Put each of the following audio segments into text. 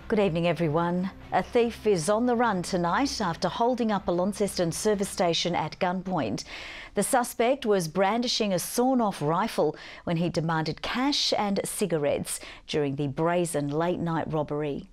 Good evening, everyone. A thief is on the run tonight after holding up a Launceston service station at gunpoint. The suspect was brandishing a sawn-off rifle when he demanded cash and cigarettes during the brazen late-night robbery.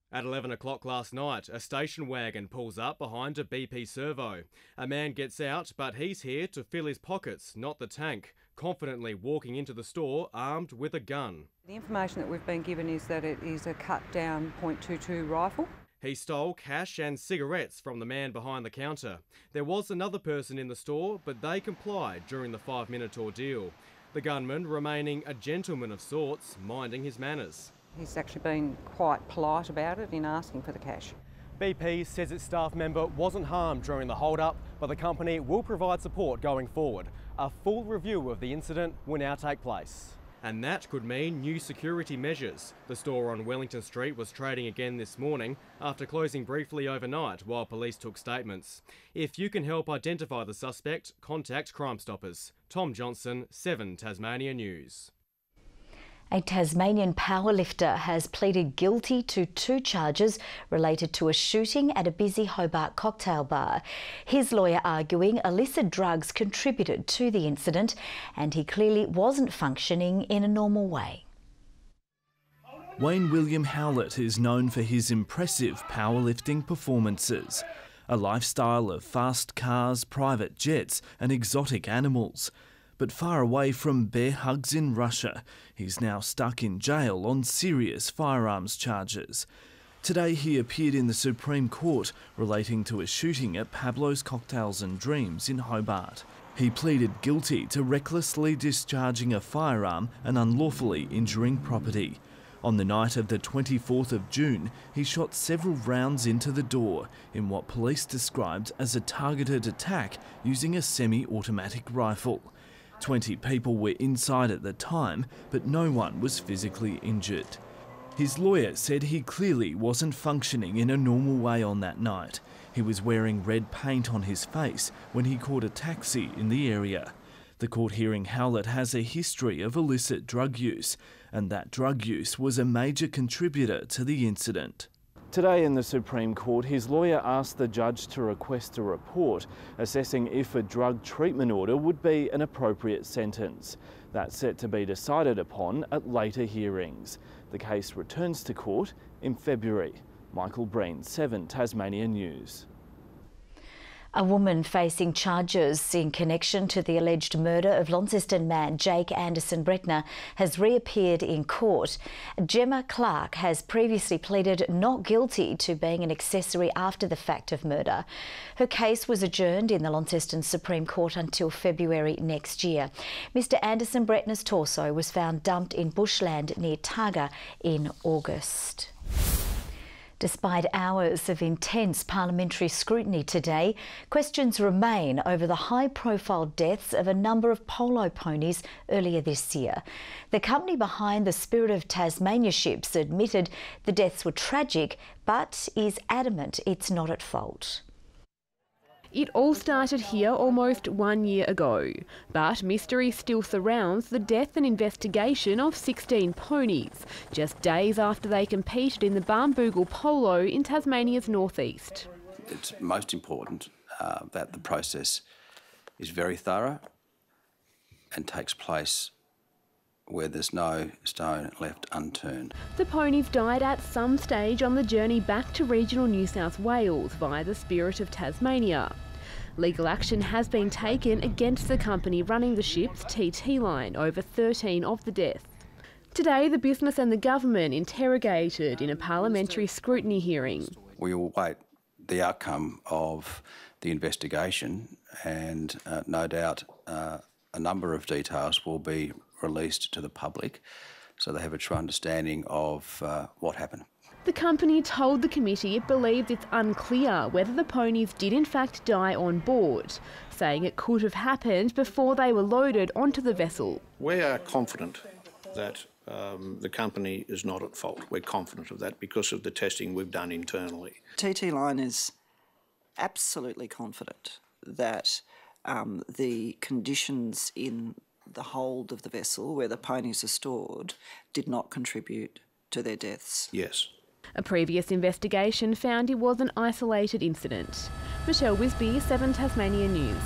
At 11 o'clock last night, a station wagon pulls up behind a BP servo. A man gets out, but he's here to fill his pockets, not the tank, confidently walking into the store armed with a gun. The information that we've been given is that it is a cut-down .22 rifle. He stole cash and cigarettes from the man behind the counter. There was another person in the store, but they complied during the 5-minute ordeal. The gunman remaining a gentleman of sorts, minding his manners. He's actually been quite polite about it in asking for the cash. BP says its staff member wasn't harmed during the hold-up, but the company will provide support going forward. A full review of the incident will now take place. And that could mean new security measures. The store on Wellington Street was trading again this morning after closing briefly overnight while police took statements. If you can help identify the suspect, contact Crime Stoppers. Tom Johnson, 7 Tasmania News. A Tasmanian powerlifter has pleaded guilty to 2 charges related to a shooting at a busy Hobart cocktail bar. His lawyer arguing illicit drugs contributed to the incident and he clearly wasn't functioning in a normal way. Wayne William Howlett is known for his impressive powerlifting performances, a lifestyle of fast cars, private jets and exotic animals. But far away from bear hugs in Russia, he's now stuck in jail on serious firearms charges. Today he appeared in the Supreme Court relating to a shooting at Pablo's Cocktails and Dreams in Hobart. He pleaded guilty to recklessly discharging a firearm and unlawfully injuring property. On the night of the 24th of June, he shot several rounds into the door in what police described as a targeted attack using a semi-automatic rifle. 20 people were inside at the time, but no one was physically injured. His lawyer said he clearly wasn't functioning in a normal way on that night. He was wearing red paint on his face when he caught a taxi in the area. The court hearing Howlett has a history of illicit drug use, and that drug use was a major contributor to the incident. Today in the Supreme Court, his lawyer asked the judge to request a report assessing if a drug treatment order would be an appropriate sentence. That's set to be decided upon at later hearings. The case returns to court in February. Michael Breen, 7 Tasmania News. A woman facing charges in connection to the alleged murder of Launceston man Jake Anderson Bretner has reappeared in court. Gemma Clark has previously pleaded not guilty to being an accessory after the fact of murder. Her case was adjourned in the Launceston Supreme Court until February next year. Mr Anderson Bretner's torso was found dumped in bushland near Targa in August. Despite hours of intense parliamentary scrutiny today, questions remain over the high-profile deaths of a number of polo ponies earlier this year. The company behind the Spirit of Tasmania ships admitted the deaths were tragic, but is adamant it's not at fault. It all started here almost 1 year ago, but mystery still surrounds the death and investigation of 16 ponies, just days after they competed in the Barnbougle Polo in Tasmania's northeast. It's most important that the process is very thorough and takes place where there's no stone left unturned. The ponies died at some stage on the journey back to regional New South Wales via the Spirit of Tasmania. Legal action has been taken against the company running the ship's TT line over 13 of the deaths. Today, the business and the government interrogated in a parliamentary scrutiny hearing. We will wait the outcome of the investigation and no doubt a number of details will be released to the public so they have a true understanding of what happened. The company told the committee it believes it's unclear whether the ponies did in fact die on board, saying it could have happened before they were loaded onto the vessel. We are confident that the company is not at fault. We're confident of that because of the testing we've done internally. TT Line is absolutely confident that the conditions in the hold of the vessel where the ponies are stored did not contribute to their deaths. Yes. A previous investigation found it was an isolated incident. Michelle Wisby, 7 Tasmania News.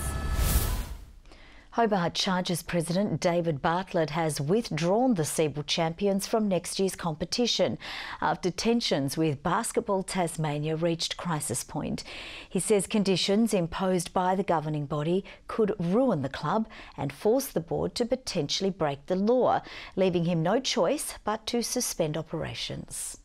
Hobart Chargers President David Bartlett has withdrawn the Seabull champions from next year's competition after tensions with Basketball Tasmania reached crisis point. He says conditions imposed by the governing body could ruin the club and force the board to potentially break the law, leaving him no choice but to suspend operations.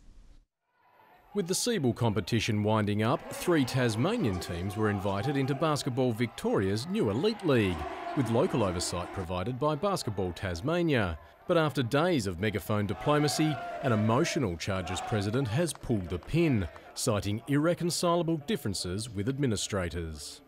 With the Seabull competition winding up, 3 Tasmanian teams were invited into Basketball Victoria's new Elite League, with local oversight provided by Basketball Tasmania. But after days of megaphone diplomacy, an emotional Chargers president has pulled the pin, citing irreconcilable differences with administrators.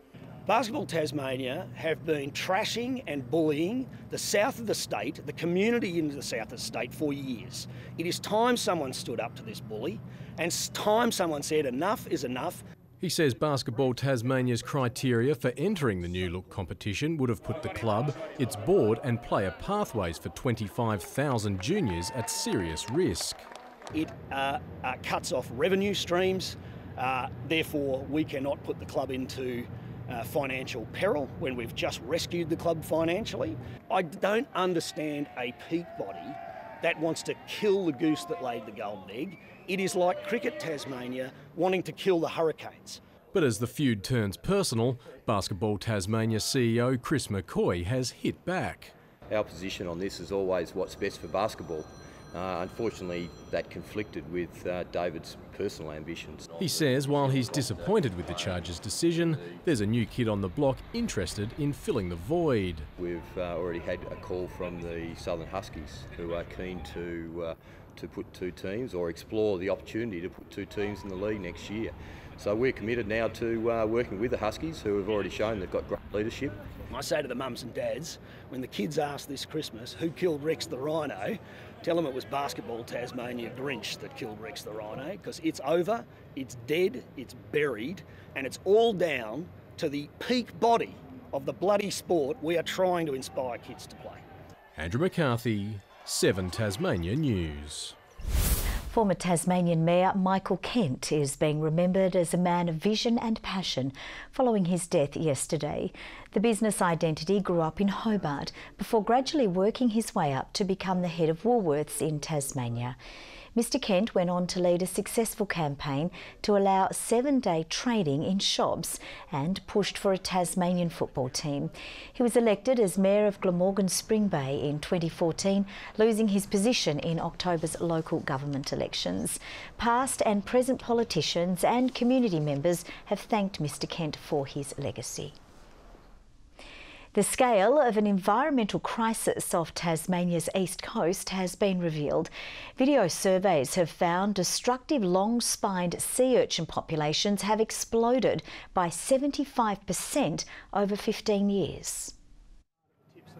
Basketball Tasmania have been trashing and bullying the south of the state, the community in the south of the state for years. It is time someone stood up to this bully and it's time someone said enough is enough. He says Basketball Tasmania's criteria for entering the New Look competition would have put the club, its board and player pathways for 25,000 juniors at serious risk. It cuts off revenue streams, therefore we cannot put the club into financial peril when we've just rescued the club financially. I don't understand a peak body that wants to kill the goose that laid the golden egg. It is like Cricket Tasmania wanting to kill the Hurricanes. But as the feud turns personal, Basketball Tasmania CEO Chris McCoy has hit back. Our position on this is always what's best for basketball. Unfortunately, that conflicted with David's personal ambitions. He says while he's disappointed with the Chargers' decision, there's a new kid on the block interested in filling the void. We've already had a call from the Southern Huskies, who are keen to put 2 teams or explore the opportunity to put 2 teams in the league next year. So we're committed now to working with the Huskies, who have already shown they've got great leadership. I say to the mums and dads, when the kids ask this Christmas who killed Rex the Rhino, tell them it was Basketball Tasmania Grinch that killed Rex the Rhino, because it's over, it's dead, it's buried, and it's all down to the peak body of the bloody sport we are trying to inspire kids to play. Andrew McCarthy, 7 Tasmania News. Former Tasmanian Mayor Michael Kent is being remembered as a man of vision and passion following his death yesterday. The business identity grew up in Hobart before gradually working his way up to become the head of Woolworths in Tasmania. Mr Kent went on to lead a successful campaign to allow 7-day trading in shops and pushed for a Tasmanian football team. He was elected as Mayor of Glamorgan Spring Bay in 2014, losing his position in October's local government elections. Past and present politicians and community members have thanked Mr Kent for his legacy. The scale of an environmental crisis off Tasmania's east coast has been revealed. Video surveys have found destructive long-spined sea urchin populations have exploded by 75% over 15 years.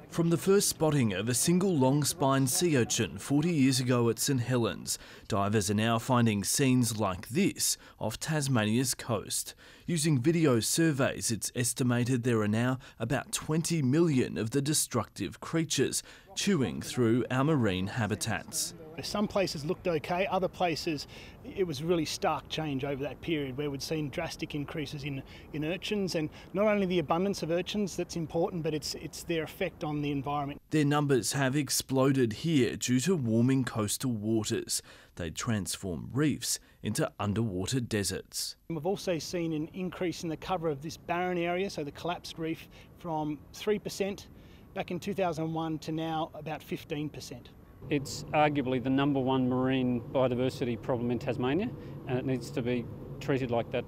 From the first spotting of a single long-spined sea urchin 40 years ago at St Helens, divers are now finding scenes like this off Tasmania's coast. Using video surveys, it's estimated there are now about 20 million of the destructive creatures chewing through our marine habitats. Some places looked okay, other places it was really stark change over that period where we'd seen drastic increases in urchins, and not only the abundance of urchins that's important, but it's their effect on the environment. Their numbers have exploded here due to warming coastal waters. They transform reefs into underwater deserts. We've also seen an increase in the cover of this barren area, so the collapsed reef, from 3% back in 2001 to now about 15%. It's arguably the #1 marine biodiversity problem in Tasmania, and it needs to be treated like that.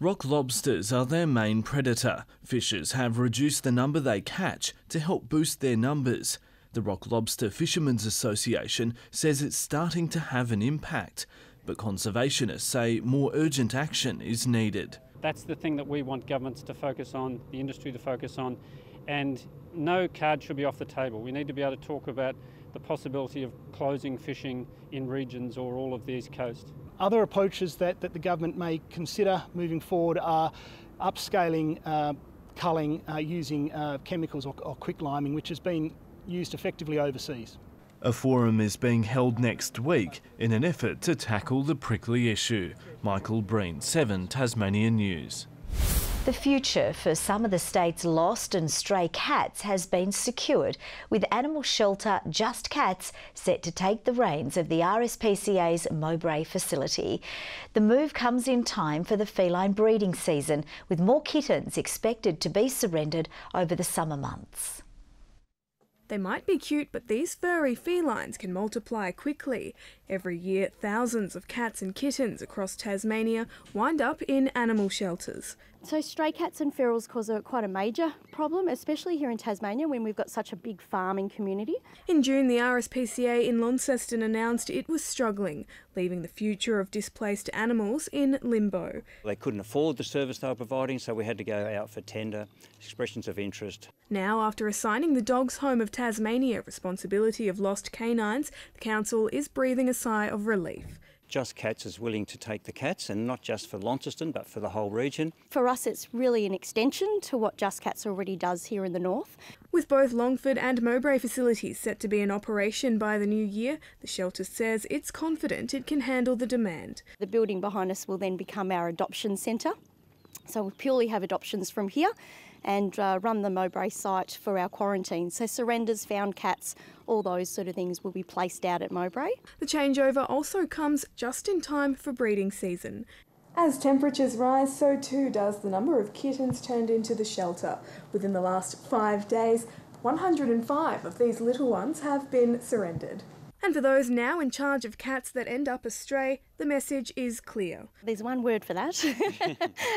Rock lobsters are their main predator. Fishers have reduced the number they catch to help boost their numbers. The Rock Lobster Fishermen's Association says it's starting to have an impact, but conservationists say more urgent action is needed. That's the thing that we want governments to focus on, the industry to focus on, and no card should be off the table. We need to be able to talk about the possibility of closing fishing in regions or all of the East Coast. Other approaches that the government may consider moving forward are upscaling culling using chemicals or quick liming, which has been used effectively overseas. A forum is being held next week in an effort to tackle the prickly issue. Michael Breen, 7 Tasmanian News. The future for some of the state's lost and stray cats has been secured, with animal shelter Just Cats set to take the reins of the RSPCA's Mowbray facility. The move comes in time for the feline breeding season, with more kittens expected to be surrendered over the summer months. They might be cute, but these furry felines can multiply quickly. Every year, thousands of cats and kittens across Tasmania wind up in animal shelters. So stray cats and ferals cause quite a major problem, especially here in Tasmania when we've got such a big farming community. In June, the RSPCA in Launceston announced it was struggling, leaving the future of displaced animals in limbo. They couldn't afford the service they were providing, so we had to go out for tender, expressions of interest. Now, after assigning the Dogs Home of Tasmania responsibility of lost canines, the council is breathing a sigh of relief. Just Cats is willing to take the cats, and not just for Launceston but for the whole region. For us it's really an extension to what Just Cats already does here in the north. With both Longford and Mowbray facilities set to be in operation by the new year, the shelter says it's confident it can handle the demand. The building behind us will then become our adoption centre. So we'll purely have adoptions from here and run the Mowbray site for our quarantine. So surrenders, found cats, all those sort of things will be placed out at Mowbray. The changeover also comes just in time for breeding season. As temperatures rise, so too does the number of kittens turned into the shelter. Within the last 5 days, 105 of these little ones have been surrendered. And for those now in charge of cats that end up astray, the message is clear. There's one word for that,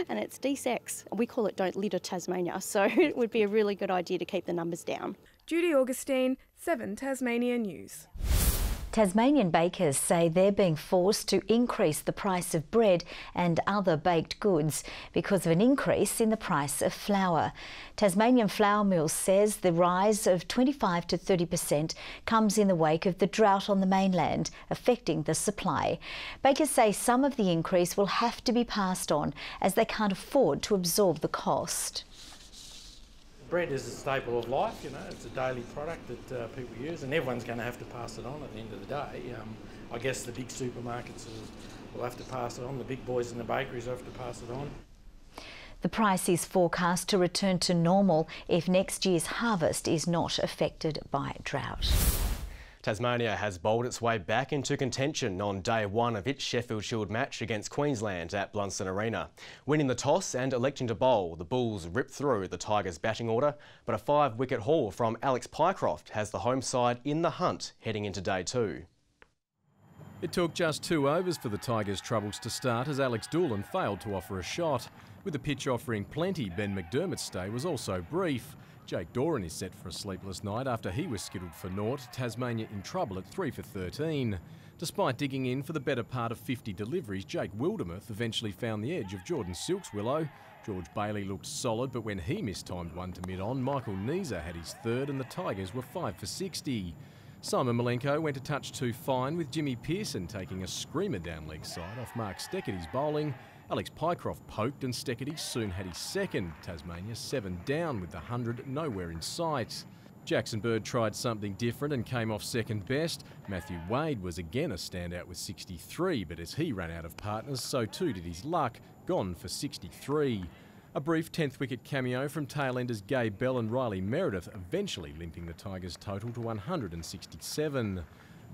and it's de-sex. We call it Don't Litter Tasmania, so it would be a really good idea to keep the numbers down. Judy Augustine, 7 Tasmania News. Tasmanian bakers say they're being forced to increase the price of bread and other baked goods because of an increase in the price of flour. Tasmanian Flour Mills says the rise of 25 to 30% comes in the wake of the drought on the mainland, affecting the supply. Bakers say some of the increase will have to be passed on as they can't afford to absorb the cost. Bread is a staple of life, you know, it's a daily product that people use, and everyone's going to have to pass it on at the end of the day. I guess the big supermarkets will have to pass it on, the big boys in the bakeries will have to pass it on. The price is forecast to return to normal if next year's harvest is not affected by drought. Tasmania has bowled its way back into contention on day 1 of its Sheffield Shield match against Queensland at Blunston Arena. Winning the toss and electing to bowl, the Bulls ripped through the Tigers' batting order, but a 5-wicket haul from Alex Pycroft has the home side in the hunt heading into day 2. It took just 2 overs for the Tigers' troubles to start as Alex Doolan failed to offer a shot. With the pitch offering plenty, Ben McDermott's stay was also brief. Jake Doran is set for a sleepless night after he was skittled for naught, Tasmania in trouble at 3 for 13. Despite digging in for the better part of 50 deliveries, Jake Wildermuth eventually found the edge of Jordan Silk's willow. George Bailey looked solid, but when he mistimed one to mid-on, Michael Neeser had his third and the Tigers were 5 for 60. Simon Malenko went a touch too fine, with Jimmy Pearson taking a screamer down leg side off Mark Steckety's bowling. Alex Pycroft poked and Steckety soon had his second. Tasmania 7 down with the 100 nowhere in sight. Jackson Bird tried something different and came off second best. Matthew Wade was again a standout with 63, but as he ran out of partners, so too did his luck, gone for 63. A brief 10th wicket cameo from tail-enders Gabe Bell and Riley Meredith, eventually limping the Tigers' total to 167.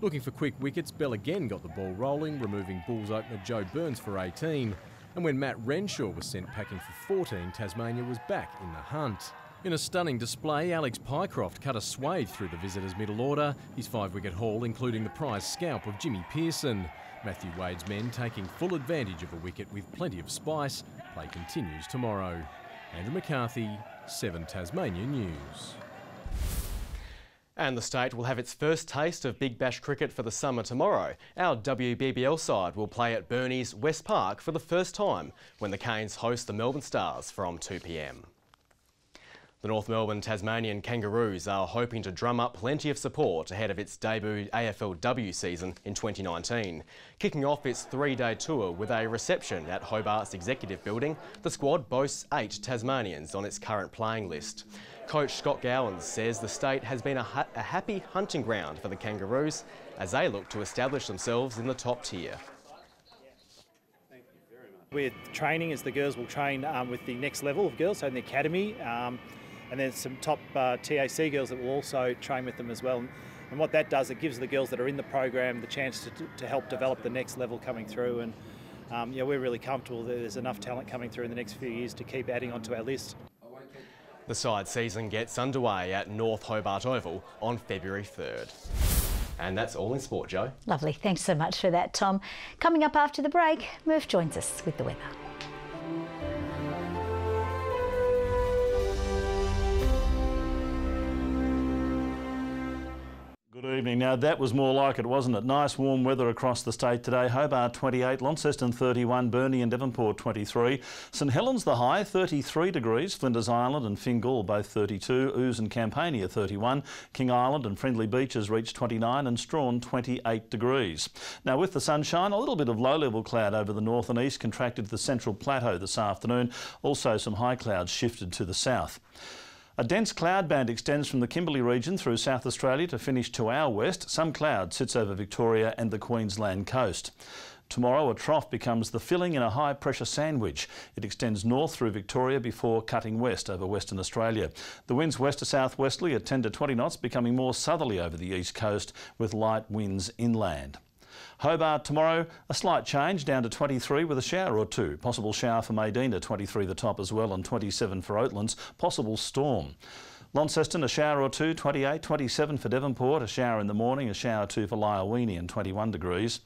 Looking for quick wickets, Bell again got the ball rolling, removing Bulls opener Joe Burns for 18. And when Matt Renshaw was sent packing for 14, Tasmania was back in the hunt. In a stunning display, Alex Pycroft cut a swathe through the visitors' middle order, his 5-wicket haul including the prize scalp of Jimmy Pearson. Matthew Wade's men taking full advantage of a wicket with plenty of spice. Play continues tomorrow. Andrew McCarthy, 7 Tasmania News. And the state will have its first taste of Big Bash cricket for the summer tomorrow. Our WBBL side will play at Burnie's West Park for the first time when the Canes host the Melbourne Stars from 2 p.m. The North Melbourne Tasmanian Kangaroos are hoping to drum up plenty of support ahead of its debut AFLW season in 2019. Kicking off its 3-day tour with a reception at Hobart's Executive Building, the squad boasts 8 Tasmanians on its current playing list. Coach Scott Gowans says the state has been a happy hunting ground for the Kangaroos as they look to establish themselves in the top tier. We're training as the girls will train with the next level of girls, so in the academy, and then some top TAC girls that will also train with them as well. And what that does, it gives the girls that are in the program the chance to help develop the next level coming through. And yeah, we're really comfortable that there's enough talent coming through in the next few years to keep adding onto our list. The side season gets underway at North Hobart Oval on February 3rd. And that's all in sport, Jo. Lovely. Thanks so much for that, Tom. Coming up after the break, Murph joins us with the weather. Good evening. Now that was more like it, wasn't it? Nice warm weather across the state today. Hobart 28, Launceston 31, Burnie and Devonport 23. St Helens the high 33 degrees, Flinders Island and Fingal both 32, Ouse and Campania 31, King Island and Friendly Beaches reached 29 and Strawn 28 degrees. Now with the sunshine, a little bit of low-level cloud over the north and east contracted to the Central Plateau this afternoon. Also some high clouds shifted to the south. A dense cloud band extends from the Kimberley region through South Australia to finish to our west. Some cloud sits over Victoria and the Queensland coast. Tomorrow, a trough becomes the filling in a high-pressure sandwich. It extends north through Victoria before cutting west over Western Australia. The winds west to southwesterly at 10 to 20 knots, becoming more southerly over the east coast with light winds inland. Hobart tomorrow, a slight change down to 23 with a shower or two. Possible shower for Medina, 23 the top as well, and 27 for Oatlands. Possible storm. Launceston, a shower or two, 28, 27 for Devonport, a shower in the morning, a shower or two for Lyowini and 21 degrees.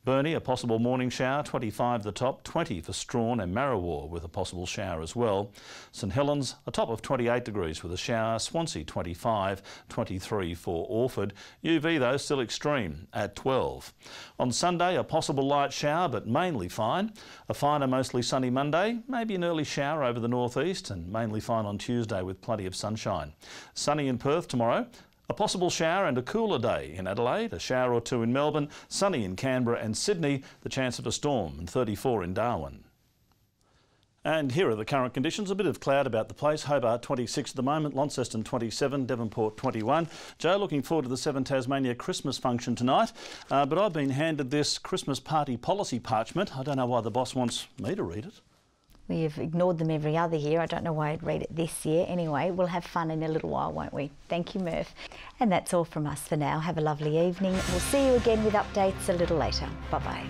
Burnie, a possible morning shower, 25 the top, 20 for Strawn and Marrawar with a possible shower as well. St Helens, a top of 28 degrees with a shower. Swansea, 25, 23 for Orford. UV though still extreme at 12. On Sunday, a possible light shower but mainly fine. A finer mostly sunny Monday, maybe an early shower over the northeast and mainly fine on Tuesday with plenty of sunshine. Sunny in Perth tomorrow. A possible shower and a cooler day in Adelaide, a shower or two in Melbourne, sunny in Canberra and Sydney, the chance of a storm, and 34 in Darwin. And here are the current conditions. A bit of cloud about the place. Hobart 26 at the moment, Launceston 27, Devonport 21. Joe, looking forward to the 7 Tasmania Christmas function tonight, but I've been handed this Christmas party policy parchment. I don't know why the boss wants me to read it. We've ignored them every other year. I don't know why I'd read it this year. Anyway, we'll have fun in a little while, won't we? Thank you, Murph. And that's all from us for now. Have a lovely evening. We'll see you again with updates a little later. Bye-bye.